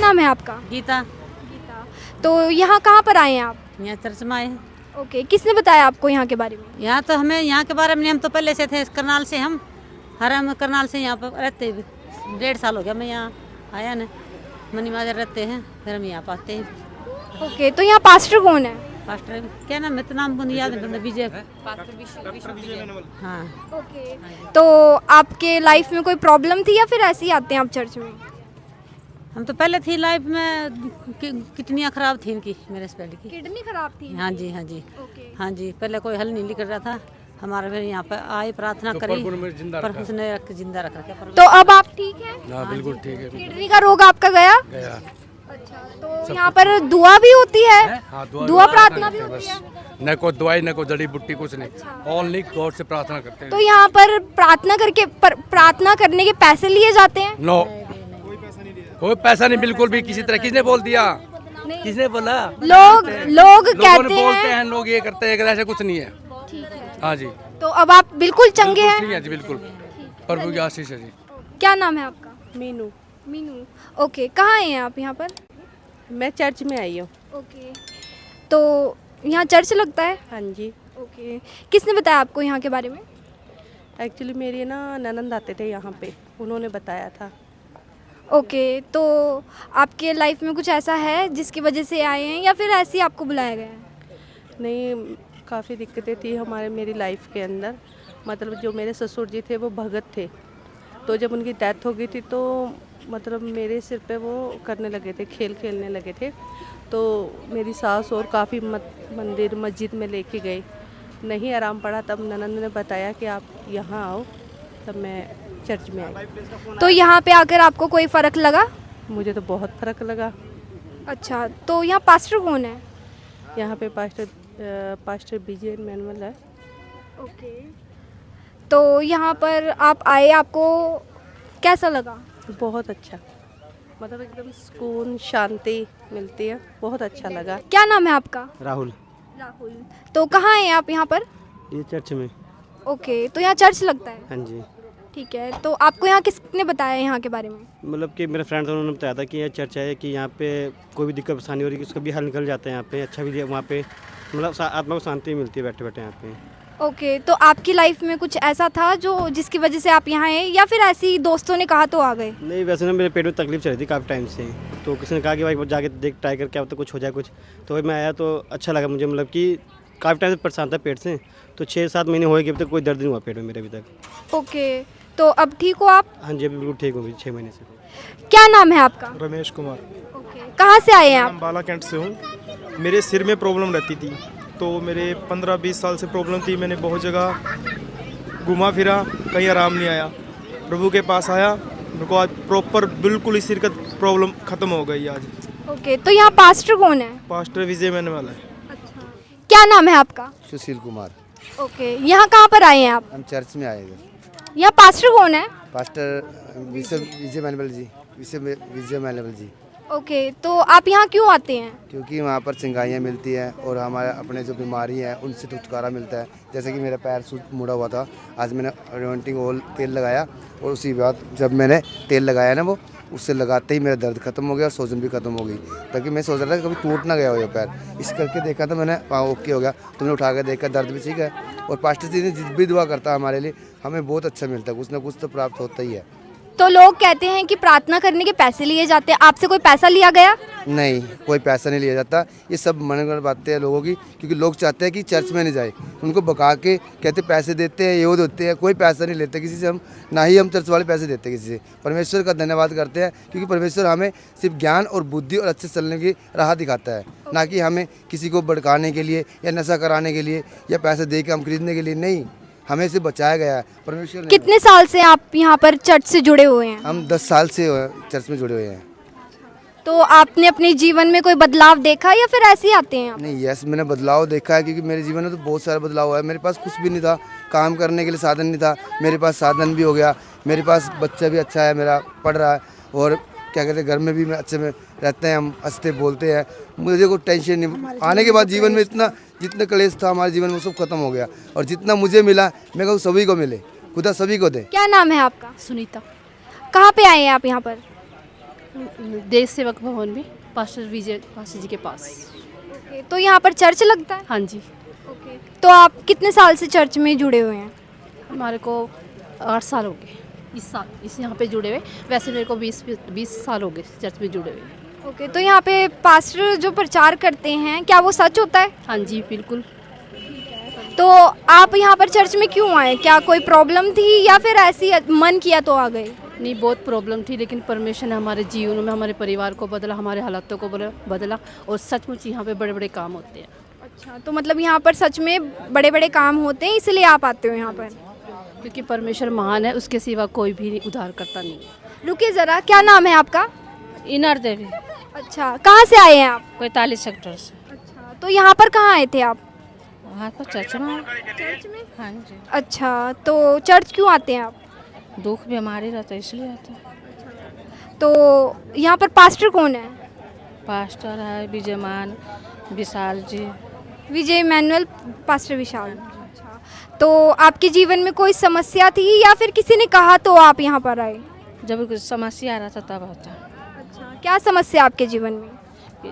नाम है आपका? गीता। गीता। तो यहाँ कहाँ पर आए हैं आप? यहाँ चर्च में आए हैं। ओके, किसने बताया आपको यहाँ के बारे में? यहाँ तो हमें यहाँ के बारे में हम तो पहले से थे करनाल से, हम करनाल से यहाँ पर रहते 1.5 साल हो गया मैं यहाँ आया ना, मनी माजर रहते हैं, फिर हम यहाँ पर आते हैं। ओके, तो यहाँ पास्टर कौन है? पास्टर क्या नाम है, तो नाम को नहीं याद है, विजय। हाँ। ओके, तो आपके लाइफ में कोई प्रॉब्लम थी या फिर ऐसे ही आते हैं आप चर्च में? हम तो पहले थी लाइफ में किडनियाँ खराब थी इनकी, मेरे हस्बैंड की। किडनी खराब थी? हाँ जी, हाँ जी। ओके। हाँ जी, पहले कोई हल नहीं निकल रहा था हमारा, फिर यहाँ पर आए प्रार्थना करी, पर उसने जिंदा रख रखा। तो अब आप ठीक हैं? हाँ बिल्कुल ठीक है। किडनी का रोग आपका गया? गया। अच्छा, तो यहाँ पर दुआ भी होती है? हाँ, दुआ प्रार्थना भी होती है? न कोई दवाई न कोई जड़ी बूटी, कुछ नहीं, ओनली गॉड से प्रार्थना करते हैं। तो यहाँ पर प्रार्थना करने के पैसे लिए जाते हैं? नो, कोई पैसा नहीं, बिल्कुल भी किसी तरह। किसने बोल दिया? किसने बोला? लोग लोगों कहते ने बोलते हैं। हैं, लोग ये करते हैं, ऐसा कुछ नहीं है। ठीक है। हाँ जी, तो अब आप बिल्कुल चंगे हैं? ठीक है जी, बिल्कुल प्रभु की आशीष है जी। क्या नाम है आपका? मीनू। मीनू। ओके, कहाँ आए हैं आप यहाँ पर? मैं चर्च में आई हूँ। ओके, तो यहाँ चर्च लगता है? हाँ जी। ओके, किसने बताया आपको यहाँ के बारे में? एक्चुअली मेरे ना ननंद आते थे यहाँ पे, उन्होंने बताया था। ओके, तो आपके लाइफ में कुछ ऐसा है जिसकी वजह से आए हैं या फिर ऐसे ही आपको बुलाया गया है? नहीं, काफ़ी दिक्कतें थी मेरी लाइफ के अंदर। मतलब जो मेरे ससुर जी थे वो भगत थे, तो जब उनकी डेथ हो गई थी तो मतलब मेरे सिर पे वो करने लगे थे, खेल खेलने लगे थे। तो मेरी सास और काफ़ी मंदिर मस्जिद में लेके गए, नहीं आराम पड़ा। तब ननंद ने बताया कि आप यहाँ आओ, तब मैं चर्च में आई। तो यहाँ पे आकर आपको कोई फ़र्क लगा? मुझे तो बहुत फ़र्क लगा। अच्छा, तो यहाँ पास्टर कौन है? यहाँ पे पास्टर विजय मैनुअल है। ओके, तो यहाँ पर आप आए, आपको कैसा लगा? बहुत अच्छा, मतलब एकदम सुकून शांति मिलती है, बहुत अच्छा लगा। क्या नाम है आपका? राहुल। राहुल। तो कहाँ हैं आप यहाँ पर? ये चर्च में। ओके, तो यहाँ चर्च लगता है? हाँ जी, ठीक है, तो आपको यहाँ किसने बताया यहाँ के बारे में? मतलब कि मेरे फ्रेंड्स उन्होंने बताया था कि यह चर्च है, कि यहाँ पे कोई भी दिक्कत परेशानी हो रही है उसका भी हल निकल जाता है यहाँ पे। अच्छा भी वहाँ पे मतलब आत्मा को शांति मिलती है बैठे बैठे यहाँ पे। ओके, तो आपकी लाइफ में कुछ ऐसा था जो जिसकी वजह से आप यहाँ आए या फिर ऐसे ही दोस्तों ने कहा तो आ गए? नहीं, वैसे ना मेरे पेट में तकलीफ चल रही थी काफ़ी टाइम से, तो किसी ने कहा कि भाई जाके देख ट्राई करके अब तो कुछ हो जाए कुछ। तो भाई मैं आया तो अच्छा लगा मुझे, मतलब कि काफ़ी टाइम से परेशान था पेट से, तो 6-7 महीने हो गए अभी तक कोई दर्द नहीं हुआ पेट में मेरे अभी तक। ओके, तो अब ठीक हो आप? हाँ जी, अभी बिल्कुल ठीक हूँ 6 महीने से। क्या नाम है आपका? रमेश कुमार। ओके, कहाँ से आए हैं आप? मैं बाला कैंट से हूँ। मेरे सिर में प्रॉब्लम रहती थी, तो मेरे 15-20 साल से प्रॉब्लम थी। मैंने बहुत जगह घुमा फिरा, कहीं आराम नहीं आया। प्रभु के पास आया, मेरे को आज प्रॉपर बिल्कुल इस सिर का प्रॉब्लम ख़त्म हो गई आज। ओके, तो यहाँ पास्टर कौन है? पास्टर विजय मैनुअल है। अच्छा, क्या नाम है आपका? सुशील कुमार। ओके, यहाँ कहाँ पर आए हैं आप? हम चर्च में आए थे। यहाँ पास्टर कौन है? पास्टर विजय मैनुअल जी, विजय मैनुअल जी। ओके, तो आप यहाँ क्यों आते हैं? क्योंकि वहाँ पर चंगाइयाँ मिलती हैं और हमारे अपने जो बीमारी हैं उनसे छुटकारा मिलता है। जैसे कि मेरा पैर मुड़ा हुआ था, आज मैंने रोमेंटिक ऑयल तेल लगाया और उसी बाद जब मैंने तेल लगाया ना वो उससे लगाते ही मेरा दर्द खत्म हो गया और सूजन भी खत्म हो गई। ताकि मैं सोच रहा था कि कभी टूट ना गया हो ये पैर, इस करके देखा तो मैंने ओके हो गया। तुमने उठा कर देखा, दर्द भी ठीक है। और पास्टर जी ने जिस भी दुआ करता है हमारे लिए, हमें बहुत अच्छा मिलता है, कुछ ना कुछ तो प्राप्त होता ही है। तो लोग कहते हैं कि प्रार्थना करने के पैसे लिए जाते हैं, आपसे कोई पैसा लिया गया? नहीं, कोई पैसा नहीं लिया जाता। ये सब मनगढ़ंत बातें हैं लोगों की, क्योंकि लोग चाहते हैं कि चर्च में नहीं जाए, उनको बका के कहते पैसे देते हैं, ये वो देते हैं। कोई पैसा नहीं लेते किसी से, हम ना ही हम चर्च वाले पैसे देते किसी से। परमेश्वर का धन्यवाद करते हैं, क्योंकि परमेश्वर हमें सिर्फ ज्ञान और बुद्धि और अच्छे चलने की राह दिखाता है, ना कि हमें किसी को भड़काने के लिए या नशा कराने के लिए या पैसे दे के हम खरीदने के लिए नहीं। हमें से बचाया गया है परमेश्वर ने। कितने साल से आप यहाँ पर चर्च से जुड़े हुए हैं? हम 10 साल से चर्च में जुड़े हुए हैं। तो आपने अपने जीवन में कोई बदलाव देखा या फिर ऐसे ही आते हैं आप? नहीं, यस, मैंने बदलाव देखा है, क्योंकि मेरे जीवन में तो बहुत सारा बदलाव हुआ है। मेरे पास कुछ भी नहीं था, काम करने के लिए साधन नहीं था, मेरे पास साधन भी हो गया। मेरे पास बच्चा भी अच्छा है, मेरा पढ़ रहा है, और क्या कहते हैं घर में भी मैं अच्छे में रहते हैं, हम हंसते बोलते हैं, मुझे कोई टेंशन नहीं। आने के बाद जीवन में जितना क्लेश था हमारे जीवन में सब खत्म हो गया, और जितना मुझे मिला मैं कहूँ सभी को मिले, खुदा सभी को दे। क्या नाम है आपका? सुनीता। कहाँ पे आए हैं आप यहाँ पर? देश सेवक भवन में पास्टर जी के पास। ओके, तो यहाँ पर चर्च लगता है? हाँ जी, ओके, तो आप कितने साल से चर्च में जुड़े हुए हैं? हमारे को 8 साल हो गए इस साल इस यहाँ पे जुड़े हुए। वैसे मेरे को 20 साल हो गए चर्च में जुड़े हुए। ओके, तो यहाँ पे पास्टर जो प्रचार करते हैं क्या वो सच होता है? हाँ जी बिल्कुल। तो आप यहाँ पर चर्च में क्यों आए? क्या कोई प्रॉब्लम थी या फिर ऐसी मन किया तो आ गए? नहीं, बहुत प्रॉब्लम थी, लेकिन परमेश्वर ने हमारे जीवन में हमारे परिवार को बदला, हमारे हालातों को बदला, और सचमुच यहाँ पे बड़े बड़े काम होते हैं। अच्छा, तो मतलब यहाँ पर सच में बड़े बड़े काम होते हैं इसलिए आप आते हो यहाँ पर? क्योंकि परमेश्वर महान है, उसके सिवा कोई भी उद्धार करता नहीं है। रुकिए ज़रा, क्या नाम है आपका? इनर देवी, अच्छा, कहाँ से आए हैं आप? 45 सेक्टर से। अच्छा, तो यहाँ पर कहाँ आए थे आप? वहाँ पर चर्च में। चर्च में? हाँ जी, अच्छा, तो चर्च क्यों आते हैं आप? दुख बीमारी रहता है इसलिए आते हैं। तो यहाँ पर पास्टर कौन है? पास्टर है विजयमान विशाल जी। विजय मैनुअल पास्टर विशाल। अच्छा, तो आपके जीवन में कोई समस्या थी या फिर किसी ने कहा तो आप यहाँ पर आए? जब कुछ समस्या आ रहा था तब आता। अच्छा, क्या समस्या आपके जीवन में?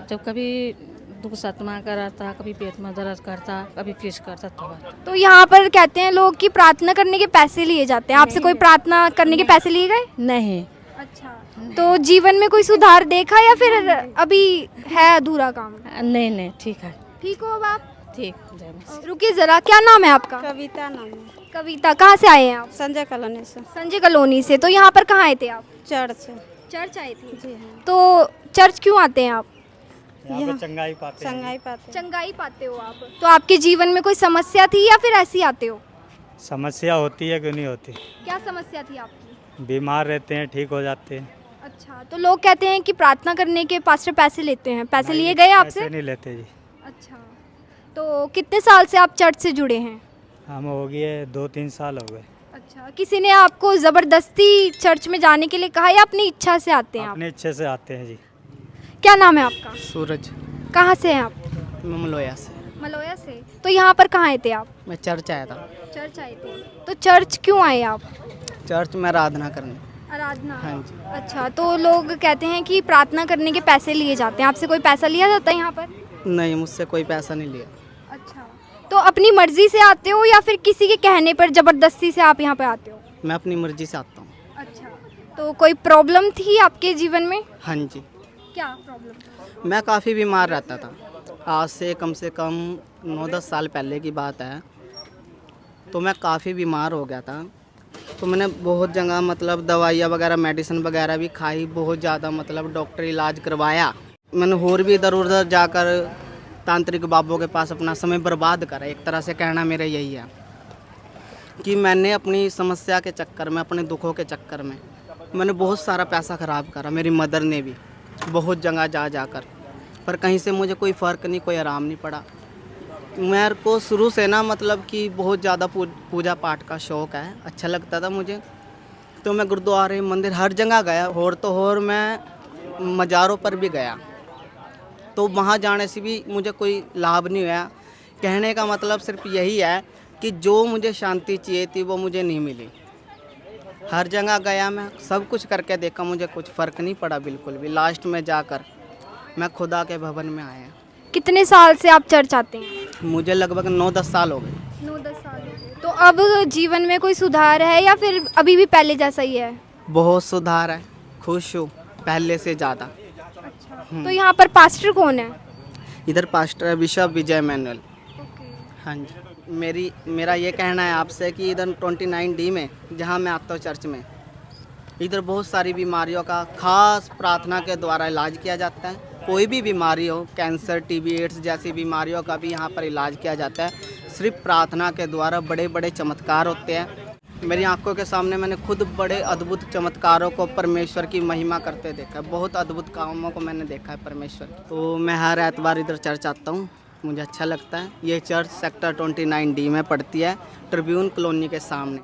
जब कभी दुख सतमा का रहता, कभी पेट में दर्द करता, कभी किस करता तब आता। तो यहाँ पर कहते हैं लोग कि प्रार्थना करने के पैसे लिए जाते हैं, आपसे कोई प्रार्थना करने के पैसे लिए गए? नहीं, अच्छा, तो जीवन में कोई सुधार देखा या फिर अभी है अधूरा काम? नहीं नहीं, ठीक है, ठीक हो अब आप? ठीक। जय माता। रुकिए ज़रा, क्या नाम है आपका? कविता नाम है। कविता, कहाँ से आए हैं आप? संजय कॉलोनी से। संजय कॉलोनी से। तो यहाँ पर कहाँ आए थे आप? चर्च। चर्च आए थे। जी हाँ। तो चर्च क्यों आते हैं आप? यहाँ चंगाई पाते हैं। संगाई पाते हैं। चंगाई पाते हो आप? तो आपके जीवन में कोई समस्या थी या फिर ऐसे ही आते हो? समस्या होती है क्यों नहीं होती? क्या समस्या थी आपकी? बीमार रहते हैं, ठीक हो जाते हैं। अच्छा, तो लोग कहते हैं कि प्रार्थना करने के पास्टर पैसे लेते हैं, पैसे लिए गए आपसे? पैसे नहीं लेते जी। अच्छा, तो कितने साल से आप चर्च से जुड़े हैं? हम हो गए 2-3 साल हो गए। अच्छा, किसी ने आपको ज़बरदस्ती चर्च में जाने के लिए कहा या अपनी इच्छा से आते हैं आप? अपने इच्छे से आते हैं जी। क्या नाम है आपका? सूरज। कहाँ से हैं आप? ममलोया से। मलोया से। तो यहाँ पर कहाँ आए थे आप? मैं चर्च आया था। चर्च आए थे। तो चर्च क्यों आए आप? चर्च में आराधना करने। आराधना? हाँ जी। अच्छा, तो लोग कहते हैं कि प्रार्थना करने के पैसे लिए जाते हैं, आपसे कोई पैसा लिया जाता है यहाँ पर? नहीं, मुझसे कोई पैसा नहीं लिया। अच्छा, तो अपनी मर्जी से आते हो या फिर किसी के कहने पर ज़बरदस्ती से आप यहाँ पे आते हो? मैं अपनी मर्जी से आता हूँ। अच्छा, तो कोई प्रॉब्लम थी आपके जीवन में? हाँ जी, क्या प्रॉब्लम? मैं काफ़ी बीमार रहता था। आज से कम 9-10 साल पहले की बात है। तो मैं काफ़ी बीमार हो गया था। तो मैंने बहुत जगह मतलब दवाइयाँ वगैरह, मेडिसिन वगैरह भी खाई, बहुत ज़्यादा मतलब डॉक्टर इलाज करवाया। मैंने और भी इधर उधर जाकर तांत्रिक बाबों के पास अपना समय बर्बाद करा। एक तरह से कहना मेरा यही है कि मैंने अपनी समस्या के चक्कर में, अपने दुखों के चक्कर में मैंने बहुत सारा पैसा ख़राब करा। मेरी मदर ने भी बहुत जगह जाकर, पर कहीं से मुझे कोई फ़र्क नहीं, कोई आराम नहीं पड़ा। मेरे को शुरू से ना मतलब कि बहुत ज़्यादा पूजा पाठ का शौक़ है, अच्छा लगता था मुझे। तो मैं गुरुद्वारे, मंदिर हर जगह गया, और तो और मैं मज़ारों पर भी गया। तो वहाँ जाने से भी मुझे कोई लाभ नहीं हुआ। कहने का मतलब सिर्फ यही है कि जो मुझे शांति चाहिए थी वो मुझे नहीं मिली। हर जगह गया, मैं सब कुछ करके देखा, मुझे कुछ फ़र्क नहीं पड़ा बिल्कुल भी। लास्ट में जाकर मैं खुदा के भवन में आया। कितने साल से आप चर्च आते हैं? मुझे लगभग 9-10 साल हो गए। 9-10 साल हो गए। तो अब जीवन में कोई सुधार है या फिर अभी भी पहले जैसा ही है? बहुत सुधार है, खुश हूँ पहले से ज़्यादा। तो यहाँ पर पास्टर कौन है? इधर पास्टर है बिशप विजय मैनुअल। हाँ जी, मेरा ये कहना है आपसे कि इधर 29D में जहाँ मैं आता हूँ चर्च में, इधर बहुत सारी बीमारियों का खास प्रार्थना के द्वारा इलाज किया जाता है। कोई भी बीमारी हो, कैंसर, टीबी, एड्स जैसी बीमारियों का भी यहाँ पर इलाज किया जाता है। सिर्फ प्रार्थना के द्वारा बड़े बड़े चमत्कार होते हैं। मेरी आंखों के सामने मैंने खुद बड़े अद्भुत चमत्कारों को, परमेश्वर की महिमा करते देखा है। बहुत अद्भुत कामों को मैंने देखा है परमेश्वर की। तो मैं हर एतवार इधर चर्च आता हूँ, मुझे अच्छा लगता है। ये चर्च सेक्टर 29D में पड़ती है, ट्रिब्यून कॉलोनी के सामने।